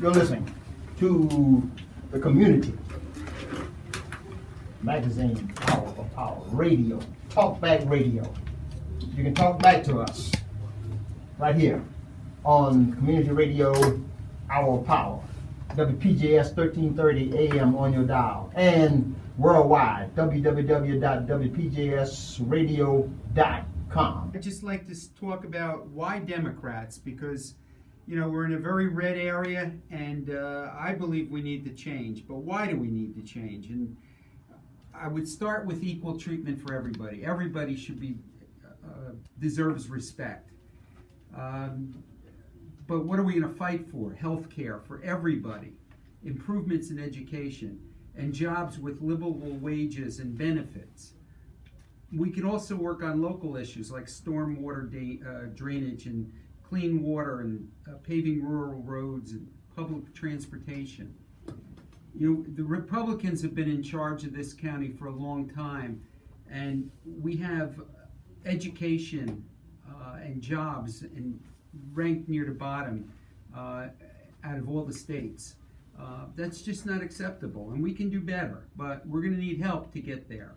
You're listening to the Community Magazine, Hour of Power, radio, talkback radio. You can talk back to us right here on Community Radio, Hour of Power, WPJS 1330 AM on your dial, and worldwide, www.wpjsradio.com. I'd just like to talk about why Democrats, because we're in a very red area, and I believe we need to change. But why do we need to change? And I would start with equal treatment for everybody. Everybody should be deserves respect. But what are we going to fight for? Health care for everybody, improvements in education, and jobs with livable wages and benefits. We can also work on local issues like stormwater drainage and clean water and paving rural roads and public transportation. The Republicans have been in charge of this county for a long time, and we have education and jobs and ranked near the bottom out of all the states. That's just not acceptable, and we can do better, but we're going to need help to get there.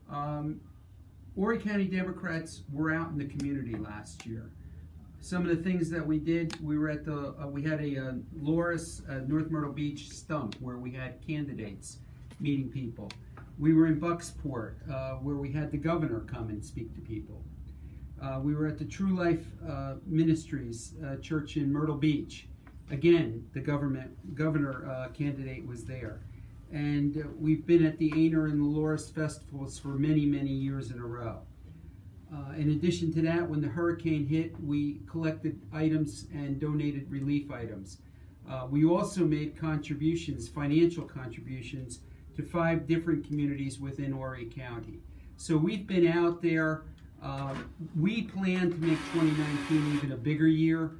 Horry County Democrats were out in the community last year. Some of the things that we did, we were at we had a Loris, North Myrtle Beach stump where we had candidates meeting people. We were in Bucksport where we had the governor come and speak to people. We were at the True Life Ministries church in Myrtle Beach. Again, the governor candidate was there. And we've been at the Aner and the Loris festivals for many, many years in a row. In addition to that, when the hurricane hit, we collected items and donated relief items. We also made contributions, financial contributions, to 5 different communities within Horry County. So we've been out there. We plan to make 2019 even a bigger year.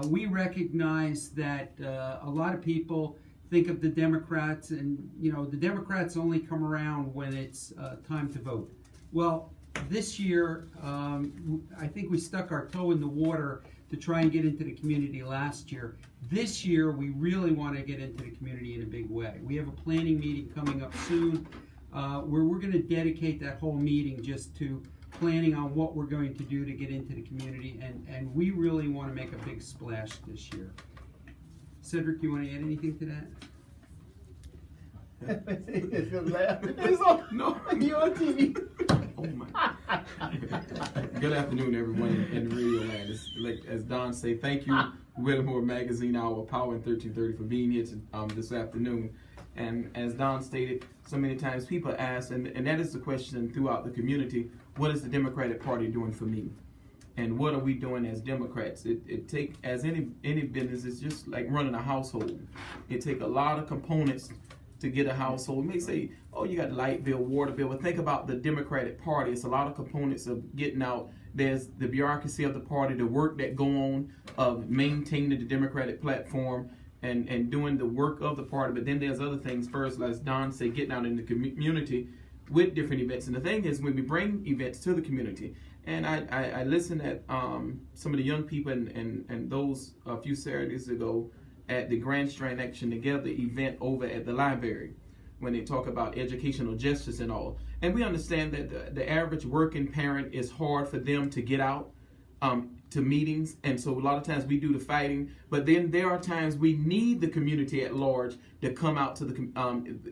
We recognize that a lot of people think of the Democrats, and the Democrats only come around when it's time to vote. Well, this year, I think we stuck our toe in the water to try and get into the community last year. This year, we really want to get into the community in a big way. We have a planning meeting coming up soon where we're going to dedicate that whole meeting just to planning on what we're going to do to get into the community, and we really want to make a big splash this year. Cedric, you want to add anything to that? No. You're on TV. Oh my. Good afternoon, everyone in the radio land. It's like, as Don say, thank you, Whittemore Magazine, Hour of Power and 1330 for being here this afternoon. And as Don stated, so many times people ask, and that is the question throughout the community, what is the Democratic Party doing for me? And what are we doing as Democrats? It take, as any business, it's just like running a household. It take a lot of components to get a household. You may say, oh, you got light bill, water bill, but think about the Democratic Party. It's a lot of components of getting out. There's the bureaucracy of the party, the work that go on of maintaining the Democratic platform and doing the work of the party. But then there's other things first, as Don said, getting out in the community with different events. And the thing is, when we bring events to the community, and I listened at some of the young people and those a few Saturdays ago at the Grand Strand Action Together event over at the library when they talk about educational justice and all. And we understand that the average working parent is hard for them to get out to meetings, and so a lot of times we do the fighting, but then there are times we need the community at large to come out to the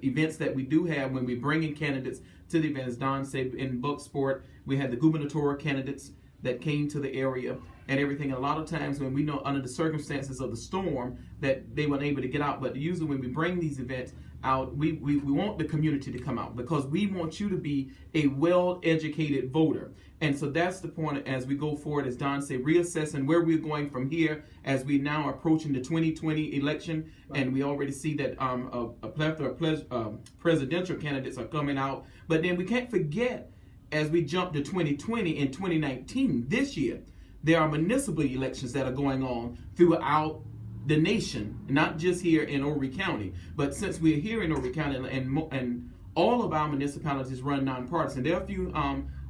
events that we do have when we bring in candidates to the event. As Don said, in Bucksport, we had the gubernatorial candidates that came to the area and everything. A lot of times when we know under the circumstances of the storm that they weren't able to get out, but usually when we bring these events out, we want the community to come out because we want you to be a well-educated voter. And so that's the point as we go forward, as Don said, reassessing where we're going from here as we now are approaching the 2020 election. Right. And we already see that a plethora of presidential candidates are coming out. But then we can't forget, as we jump to 2020 and 2019, this year, there are municipal elections that are going on throughout the nation, not just here in Horry County. But since we're here in Horry County and all of our municipalities run nonpartisan, there are a few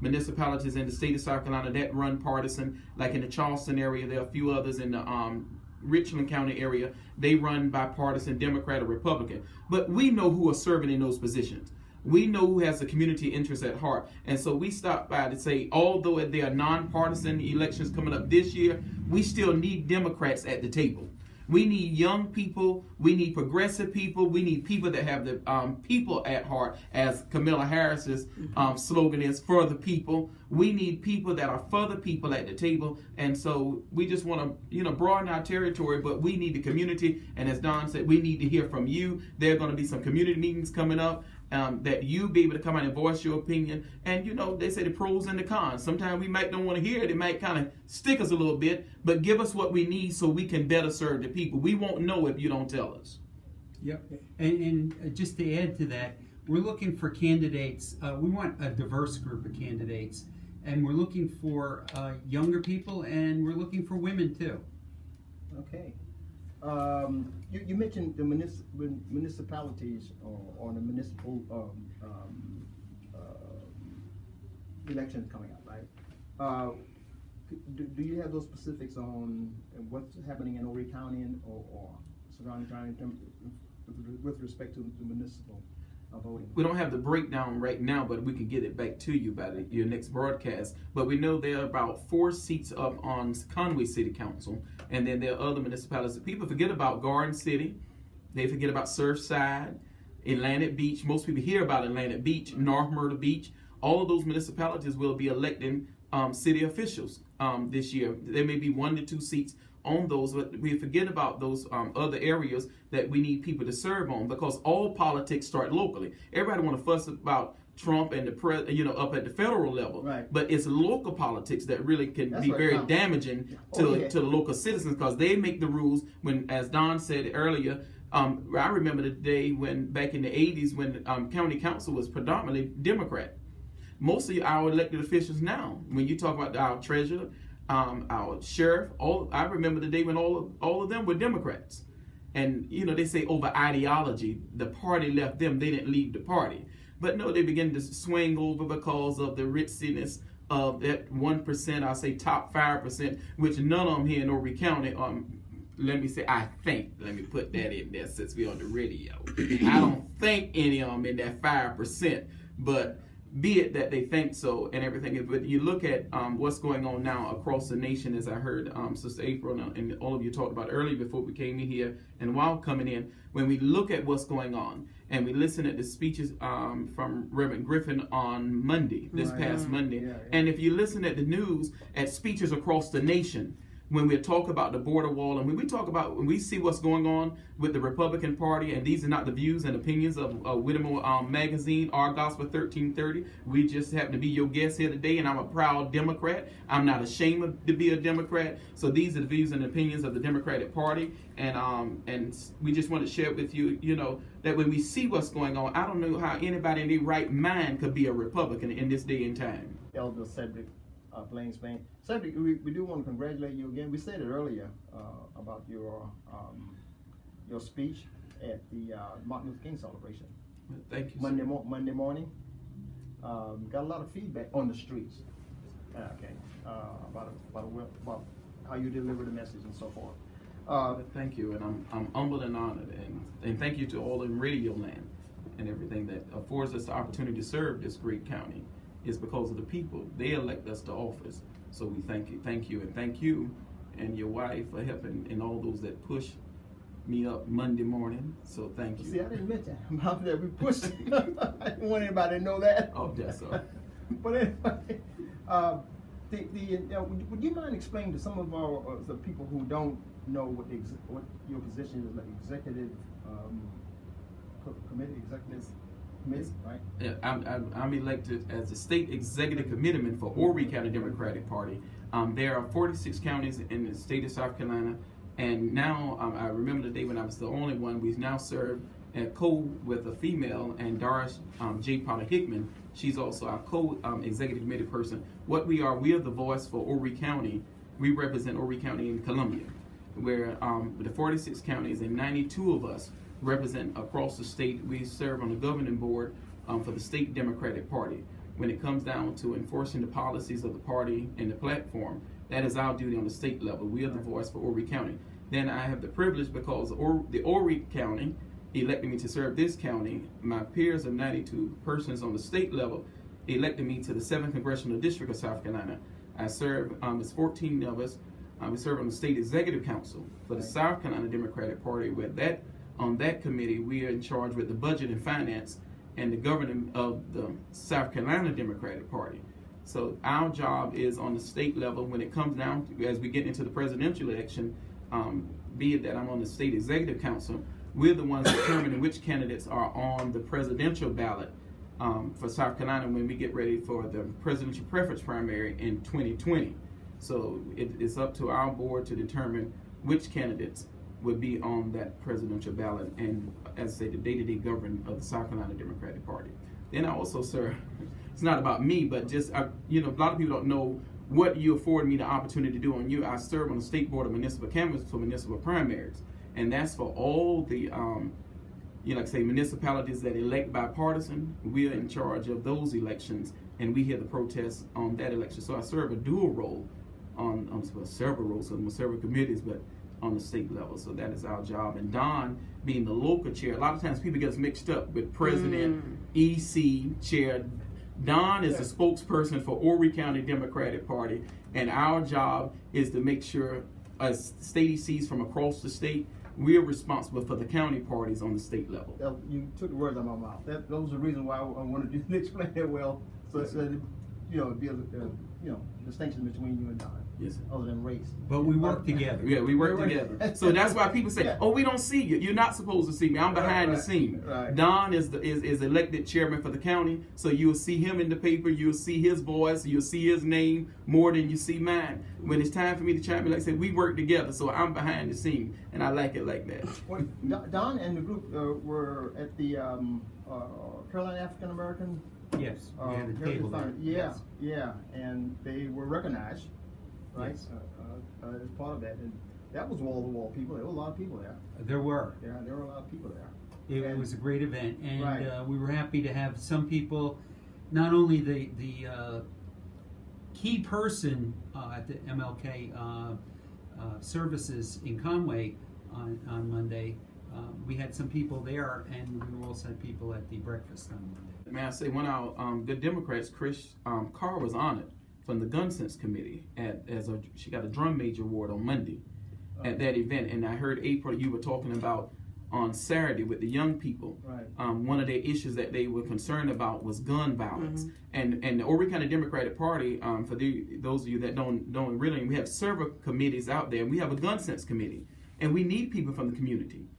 municipalities in the state of South Carolina that run partisan, like in the Charleston area. There are a few others in the Richland County area, they run bipartisan, Democrat or Republican. But we know who are serving in those positions. We know who has the community interest at heart. And so we stopped by to say, although there are nonpartisan elections coming up this year, we still need Democrats at the table. We need young people. We need progressive people. We need people that have the people at heart, as Kamala Harris's slogan is, for the people. We need people that are for the people at the table. And so we just want to, broaden our territory, but we need the community. And as Don said, we need to hear from you. There are going to be some community meetings coming up. That you be able to come out and voice your opinion. And they say the pros and the cons. Sometimes we might don't want to hear it. It might kind of stick us a little bit, but give us what we need so we can better serve the people. We won't know if you don't tell us. Yep. And just to add to that, we're looking for candidates. We want a diverse group of candidates, and we're looking for younger people, and we're looking for women too. Okay. You mentioned the municipalities or the municipal elections coming up, right? Do you have those specifics on what's happening in Horry County or surrounding county with respect to the municipal voting? We don't have the breakdown right now, but we can get it back to you by your next broadcast. But we know there are about 4 seats up on Conway City Council, and then there are other municipalities. People forget about Garden City. They forget about Surfside, Atlantic Beach. Most people hear about Atlantic Beach, North Myrtle Beach. All of those municipalities will be electing city officials this year. There may be 1 to 2 seats on those, but we forget about those other areas that we need people to serve on, because all politics start locally. Everybody want to fuss about Trump and the up at the federal level, right? But it's local politics that really can be very damaging to the local citizens, because they make the rules. When, as Don said earlier, I remember the day when back in the 80s when county council was predominantly Democrat. Most of our elected officials now, when you talk about our treasurer, our sheriff, I remember the day when all of them were Democrats. And they say over ideology, the party left them, they didn't leave the party. But no, they began to swing over because of the richness of that 1%, I say top 5%, which none of them here in Horry County, let me put that in there since we're on the radio. I don't think any of them in that 5%, but be it that they think so and everything. But you look at what's going on now across the nation, as I heard Sister April and all of you talked about earlier before we came in here and while coming in, when we look at what's going on and we listen at the speeches from Reverend Griffin on Monday, this past Monday, and if you listen at the news at speeches across the nation, when we talk about the border wall, and when we see what's going on with the Republican Party, and these are not the views and opinions of Whittemore Magazine, Our Gospel 1330. We just happen to be your guest here today, and I'm a proud Democrat. I'm not ashamed to be a Democrat. So these are the views and opinions of the Democratic Party, and we just want to share with you, that when we see what's going on, I don't know how anybody in their right mind could be a Republican in this day and time. Elder Cedric Blaine Spain. Cedric, we do want to congratulate you again. We said it earlier about your speech at the Martin Luther King celebration. Thank you. Monday morning. Got a lot of feedback on the streets. About how you deliver the message and so forth. Thank you, and I'm humbled and honored, and thank you to all in Radio Land and everything that affords us the opportunity to serve this great county. Is because of the people. They elect us to office. So we thank you, and thank you and your wife for helping, and all those that push me up Monday morning. So thank you. See, I didn't mention about that. We pushed. I didn't want anybody to know that. Oh, that's all. But anyway, would you mind explaining to some of the people who don't know what your position is, like executive committee, right? Yeah, I'm elected as the state executive committeeman for Horry County Democratic Party. There are 46 counties in the state of South Carolina, and now I remember the day when I was the only one. We now serve with a female, and Doris J. Potter Hickman. She's also our co-executive committee person. What we are the voice for Horry County. We represent Horry County in Columbia, where the 46 counties and 92 of us represent across the state. We serve on the governing board for the state Democratic Party. When it comes down to enforcing the policies of the party and the platform, that is our duty on the state level. We are the voice for Horry County. Then I have the privilege, because the Horry County elected me to serve this county. My peers of 92 persons on the state level elected me to the 7th Congressional District of South Carolina. I serve, there's 14 of us. We serve on the State Executive Council for the South Carolina Democratic Party. On that committee, we are in charge with the budget and finance and the governing of the South Carolina Democratic Party. So our job is on the state level when it comes down to, as we get into the presidential election, be it that I'm on the State Executive Council, we're the ones determining which candidates are on the presidential ballot for South Carolina when we get ready for the presidential preference primary in 2020. So it's up to our board to determine which candidates would be on that presidential ballot, and as I say, the day-to-day government of the South Carolina Democratic Party. Then I also serve, it's not about me, but just, a lot of people don't know what you afford me the opportunity to do I serve on the State Board of Municipal Canvassers for municipal primaries, and that's for all the, like I say, municipalities that elect bipartisan. We are in charge of those elections, and we hear the protests on that election. So I serve a dual role on several roles, on several committees, but on the state level. So that is our job. And Don, being the local chair, a lot of times people get us mixed up with president, EC, chair. Don is the spokesperson for Horry County Democratic Party, and our job is to make sure, as state ECs from across the state, we are responsible for the county parties on the state level. You took the words out of my mouth. Those are the reasons why I wanted you to explain that well, so that be a distinction between you and Don. Yes, sir. Other than race. But we work together. Yeah, we work together. So that's why people say, "Oh, we don't see you. You're not supposed to see me. I'm behind the scene." Right. Don is elected chairman for the county, so you'll see him in the paper. You'll see his voice. You'll see his name more than you see mine. When it's time for me to chime in, like I said, we work together. So I'm behind the scene, and I like it like that. Well, Don and the group were at the Carolina African American. Yes, we had a table there. Yeah, and they were recognized, right, Yes. as part of that, and that was wall-to-wall people. There were a lot of people there. There were. Yeah, there were a lot of people there. It was a great event, and Right. we were happy to have some people, not only the key person at the MLK services in Conway on Monday. We had some people there, and we also had people at the breakfast on Monday. May I say, one of our good Democrats, Chris Carr, was honored from the Gun Sense Committee she got a drum major award on Monday at that event. And I heard, April, you were talking about on Saturday with the young people. Right. One of their issues that they were concerned about was gun violence. And the Horry County Democratic Party, for those of you that don't really, we have several committees out there. We have a Gun Sense Committee, and we need people from the community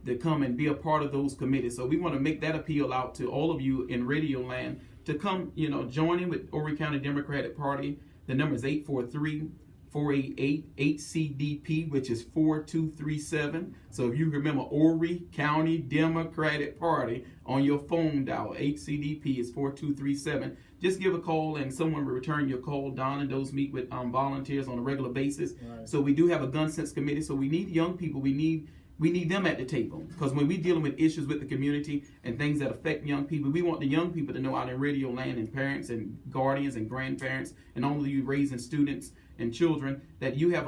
to come and be a part of those committees. So we want to make that appeal out to all of you in Radio Land to come, join in with Horry County Democratic Party. The number is 843-488-8CDP, which is 4237. So if you remember Horry County Democratic Party on your phone dial, 8CDP is 4237. Just give a call and someone will return your call. Don and those meet with volunteers on a regular basis. Right. So we do have a Gun Sense Committee. So we need young people. We need them at the table, because when we're dealing with issues with the community and things that affect young people, we want the young people to know out in Radio Land, and parents and guardians and grandparents and all of you raising students and children, that you have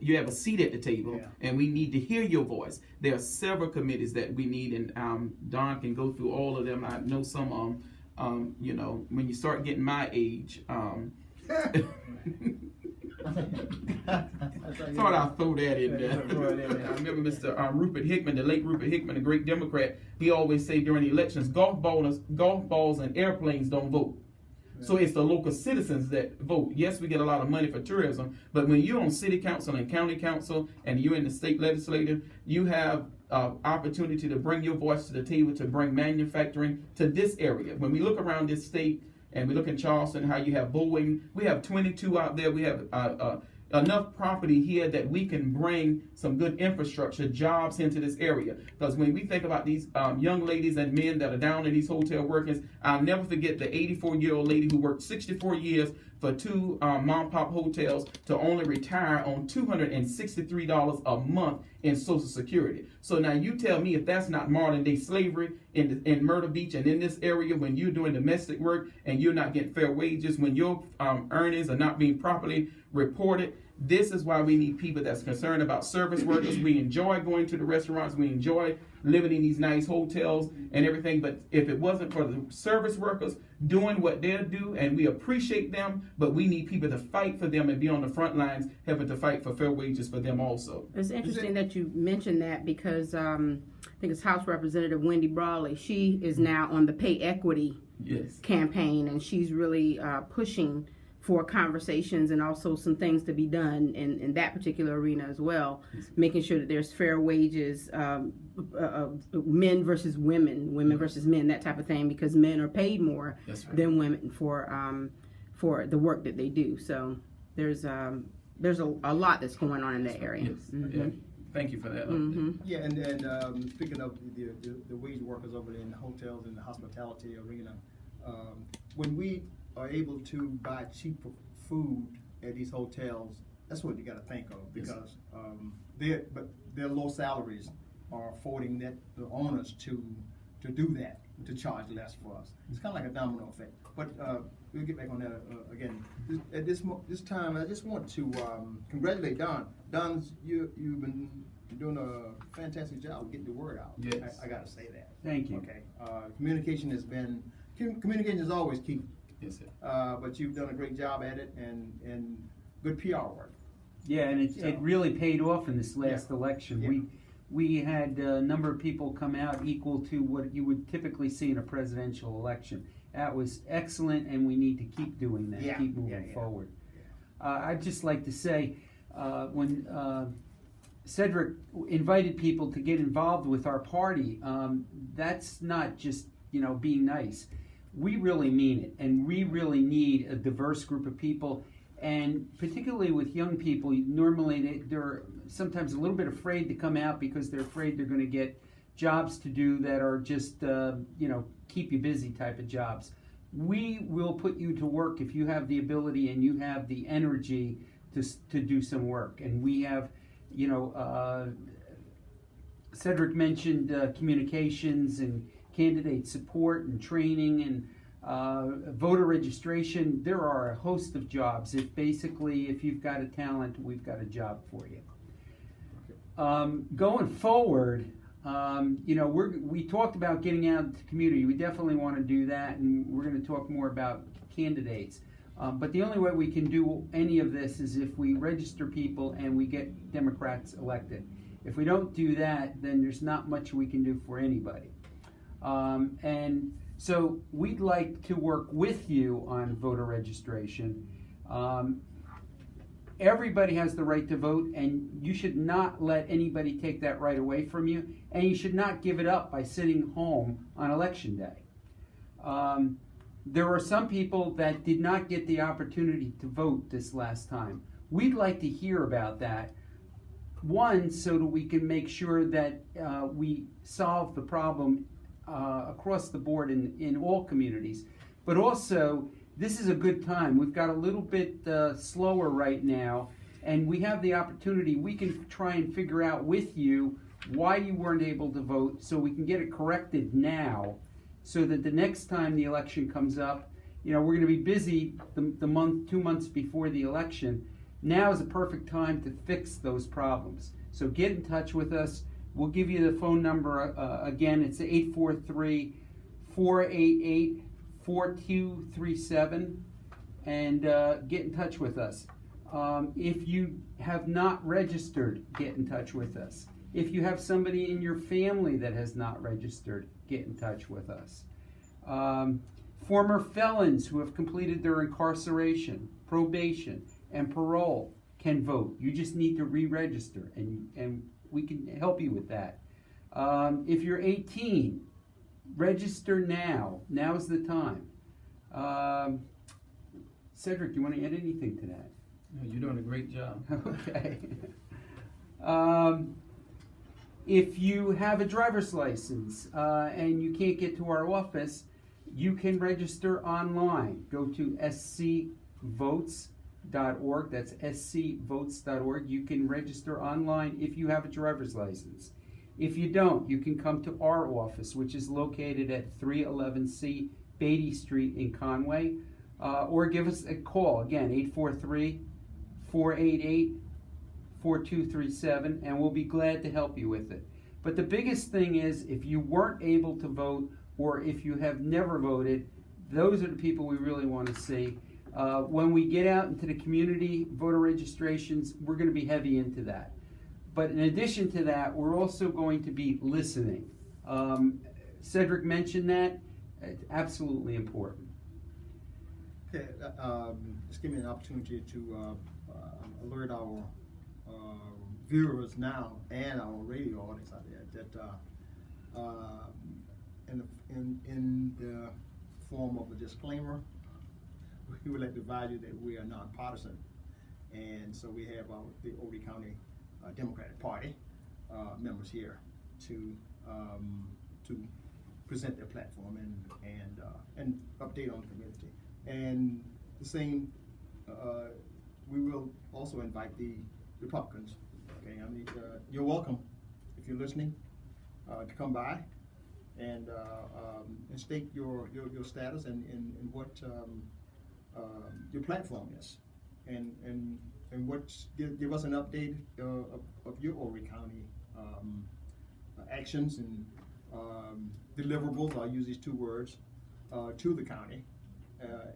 you have a seat at the table, and we need to hear your voice. There are several committees that we need, and Don can go through all of them. I know some, when you start getting my age, thought I'd throw that in there. I remember Mr. Rupert Hickman, the late Rupert Hickman, a great Democrat. He always say during the elections, golf balls and airplanes don't vote. So it's the local citizens that vote. Yes, we get a lot of money for tourism, but when you're on city council and county council and you're in the state legislature, you have opportunity to bring your voice to the table, to bring manufacturing to this area. When we look around this state and we look in Charleston, how you have Boeing, we have 22 out there. We have enough property here that we can bring some good infrastructure, jobs into this area. Because when we think about these young ladies and men that are down in these hotel workers, I'll never forget the 84-year-old lady who worked 64 years for two mom-pop hotels to only retire on $263 a month in Social Security. So now you tell me if that's not modern-day slavery in Myrtle Beach and in this area, when you're doing domestic work and you're not getting fair wages, when your earnings are not being properly reported, This is why we need people that's concerned about service workers. We enjoy going to the restaurants. We enjoy living in these nice hotels and everything. But if it wasn't for the service workers doing what they do, and we appreciate them, but we need people to fight for them and be on the front lines, helping to fight for fair wages for them also. It's interesting that you mentioned that because I think it's House Representative Wendy Brawley. She is now on the pay equity Yes. campaign, and she's really pushing for conversations and also some things to be done in that particular arena as well, making sure that there's fair wages, men versus women, women versus men, that type of thing, because men are paid more That's right. than women for the work that they do. So there's a lot that's going on in that area. Yes. Mhm. Yeah. Thank you for that. Mhm. Yeah, and speaking of the wage workers over there in the hotels and the hospitality arena, when we are able to buy cheap food at these hotels, that's what you got to think of, because their low salaries are affording the owners to do that, to charge less for us. It's kind of like a domino effect. But we'll get back on that again. At this time, I just want to congratulate Don. Don, you've been doing a fantastic job of getting the word out. Yes. I got to say that. Thank you. Okay. Communication is always key. Yes, sir. But you've done a great job at it, and good PR work. Yeah, and it really paid off in this last Yeah. election. Yeah. We had a number of people come out equal to what you would typically see in a presidential election. That was excellent, and we need to keep doing that, Yeah. keep moving Yeah. forward. I'd just like to say, when Cedric invited people to get involved with our party, that's not just being nice. We really mean it, and we really need a diverse group of people, and particularly with young people. Normally they're sometimes a little bit afraid to come out because they're afraid they're going to get jobs to do that are just keep you busy type of jobs. We will put you to work if you have the ability and you have the energy to do some work. And we have, Cedric mentioned communications and candidate support and training and voter registration. There are a host of jobs. If you've got a talent, we've got a job for you. Going forward, we talked about getting out into the community. We definitely want to do that, and we're going to talk more about candidates. But the only way we can do any of this is if we register people and we get Democrats elected. If we don't do that, then there's not much we can do for anybody. And so we'd like to work with you on voter registration. Everybody has the right to vote, and you should not let anybody take that right away from you, and you should not give it up by sitting home on election day. There are some people that did not get the opportunity to vote this last time. We'd like to hear about that. One, so that we can make sure that we solve the problem across the board in all communities. But also, this is a good time. We've got a little bit slower right now, and we have the opportunity. We can try and figure out with you why you weren't able to vote, so we can get it corrected now, so that the next time the election comes up, we're going to be busy the month, 2 months before the election. Now is the perfect time to fix those problems. So get in touch with us. We'll give you the phone number again. It's 843-488-4237, and get in touch with us. If you have not registered, get in touch with us. If you have somebody in your family that has not registered, get in touch with us. Former felons who have completed their incarceration, probation, and parole can vote. You just need to re-register, and we can help you with that. If you're 18, register now. Now's the time. Cedric, do you want to add anything to that? No, you're doing a great job. Okay. If you have a driver's license and you can't get to our office, you can register online. Go to scvotes.org. That's scvotes.org. You can register online if you have a driver's license. If you don't, you can come to our office, which is located at 311C Beatty Street in Conway, or give us a call. Again, 488-4237, and we'll be glad to help you with it. But the biggest thing is, if you weren't able to vote, or if you have never voted, those are the people we really want to see. When we get out into the community, voter registrations, we're going to be heavy into that. But in addition to that, we're also going to be listening. Cedric mentioned that. It's absolutely important. Okay, just give me an opportunity to alert our viewers now and our radio audience out there that in the form of a disclaimer, we would like to advise you that we are nonpartisan, and so we have the Odie County Democratic Party members here to present their platform and update on the community. And the same, we will also invite the Republicans. Okay, I mean, you're welcome if you're listening to come by and state your status and what your platform is, and what give us an update of your Horry County actions and deliverables. I'll use these two words to the county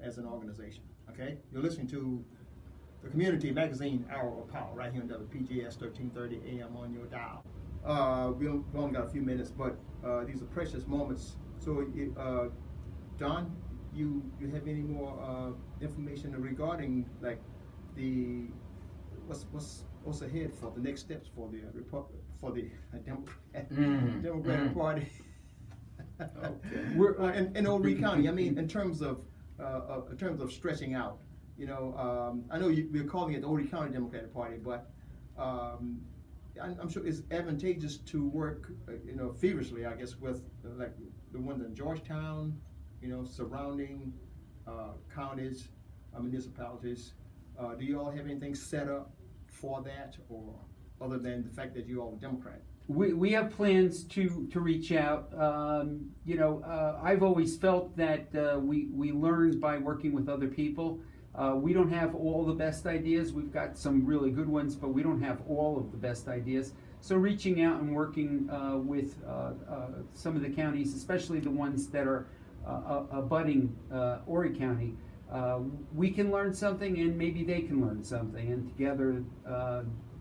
as an organization. Okay, you're listening to the Community Magazine Hour of Power right here on WPGS 1330 AM on your dial. We only got a few minutes, but these are precious moments. So, Don, you have any more information regarding like the what's ahead for the next steps for the Democratic Party? Okay. We're in Horry County. I mean, in terms of stretching out. You know, I know we're calling it the Horry County Democratic Party, but I'm sure it's advantageous to work, feverishly, I guess, with like the ones in Georgetown, surrounding counties, municipalities. Do you all have anything set up for that, or other than the fact that you all are Democrat? We have plans to reach out. I've always felt that we learn by working with other people. We don't have all the best ideas. We've got some really good ones, but we don't have all of the best ideas. So reaching out and working with some of the counties, especially the ones that are abutting Horry County, we can learn something and maybe they can learn something, and together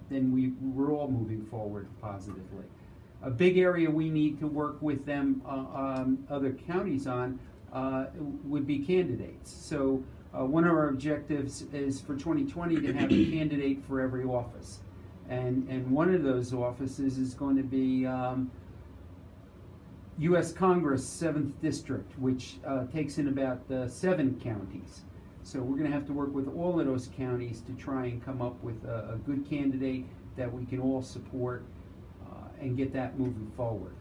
then we're all moving forward positively. A big area we need to work with them, other counties on, would be candidates. So one of our objectives is for 2020 to have a candidate for every office. And one of those offices is going to be U.S. Congress 7th District, which takes in about 7 counties. So we're going to have to work with all of those counties to try and come up with a good candidate that we can all support and get that moving forward.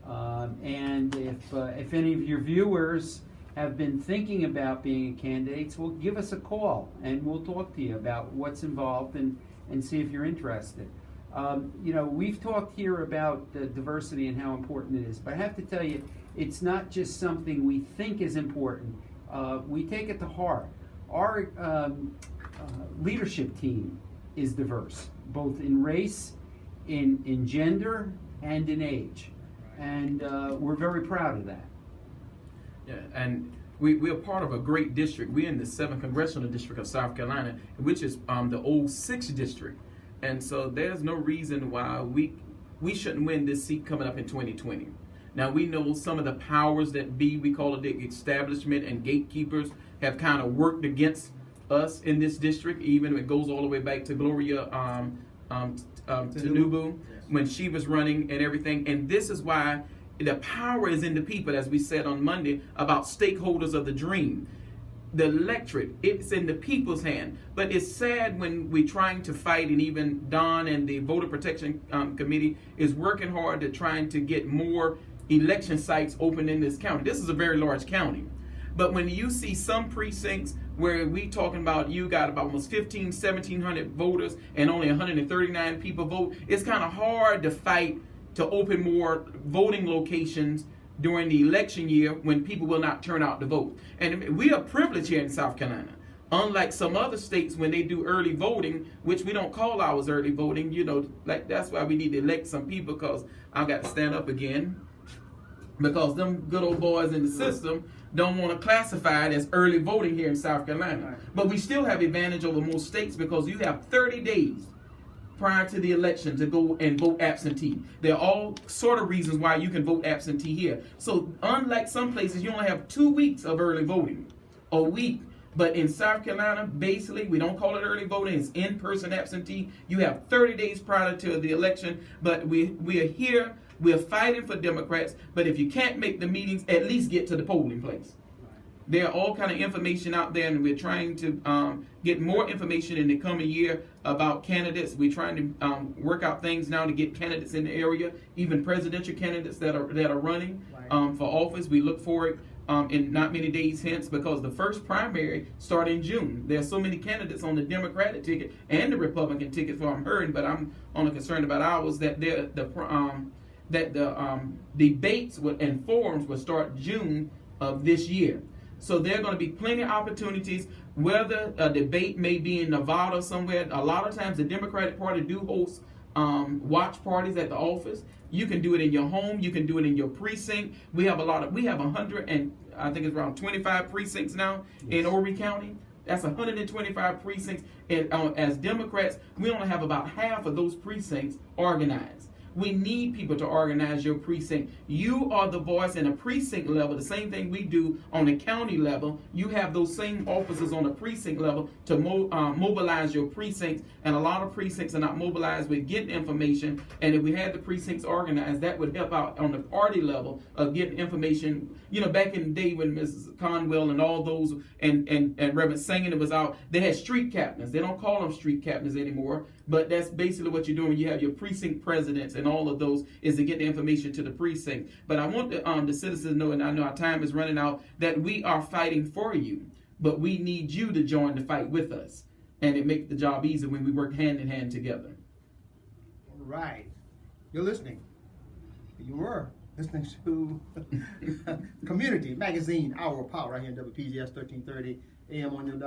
And if any of your viewers have been thinking about being candidates, well, give us a call and we'll talk to you about what's involved and see if you're interested. We've talked here about the diversity and how important it is, but I have to tell you, it's not just something we think is important. We take it to heart. Our leadership team is diverse, both in race, in gender, and in age. And we're very proud of that. Yeah, and we are part of a great district. We're in the 7th Congressional District of South Carolina, which is the old 6th District. And so there's no reason why we shouldn't win this seat coming up in 2020. Now, we know some of the powers that be, we call it the establishment and gatekeepers, have kind of worked against us in this district. Even it goes all the way back to Gloria Tinubu when she was running and everything. And this is why the power is in the people, as we said on Monday, about stakeholders of the dream. The electorate, it's in the people's hand. But it's sad when we're trying to fight, and even Don and the Voter Protection Committee is working hard to trying to get more election sites open in this county. This is a very large county. But when you see some precincts where we talking about you got about almost 1,700 voters and only 139 people vote, it's kind of hard to fight to open more voting locations during the election year when people will not turn out to vote. And we are privileged here in South Carolina. Unlike some other states when they do early voting, which we don't call ours early voting, you know, like that's why we need to elect some people, because I got to stand up again, because them good old boys in the system don't want to classify it as early voting here in South Carolina. Right. But we still have advantage over most states because you have 30 days prior to the election to go and vote absentee. There are all sort of reasons why you can vote absentee here. So unlike some places, you only have 2 weeks of early voting, a week. But in South Carolina, basically, we don't call it early voting, it's in-person absentee. You have 30 days prior to the election, but we are here, we're fighting for Democrats, but if you can't make the meetings, at least get to the polling place. There are all kind of information out there, and we're trying to get more information in the coming year about candidates. We're trying to work out things now to get candidates in the area, even presidential candidates that are running for office. We look for it in not many days hence, because the first primary start in June. There's so many candidates on the Democratic ticket and the Republican ticket, so I'm hearing, but I'm only concerned about ours, that the debates and forums will start June of this year. So there are going to be plenty of opportunities, whether a debate may be in Nevada somewhere. A lot of times the Democratic Party do host watch parties at the office. You can do it in your home. You can do it in your precinct. We have 100 and I think it's around 25 precincts now in Horry County. That's 125 precincts. And as Democrats, we only have about half of those precincts organized. We need people to organize your precinct. You are the voice in a precinct level, the same thing we do on the county level. You have those same officers on the precinct level to mobilize your precincts, and a lot of precincts are not mobilized with getting information. And if we had the precincts organized, that would help out on the party level of getting information. You know, back in the day when Mrs. Conwell and all those and Reverend Singing was out, they had street captains. They don't call them street captains anymore, but that's basically what you're doing when you have your precinct presidents, and all of those is to get the information to the precinct. But I want the citizens to know, and I know our time is running out, that we are fighting for you, but we need you to join the fight with us, and it makes the job easier when we work hand in hand together. All right. You're listening. You were listening to Community Magazine, Our Power, right here in WPGS 1330 AM on your dial.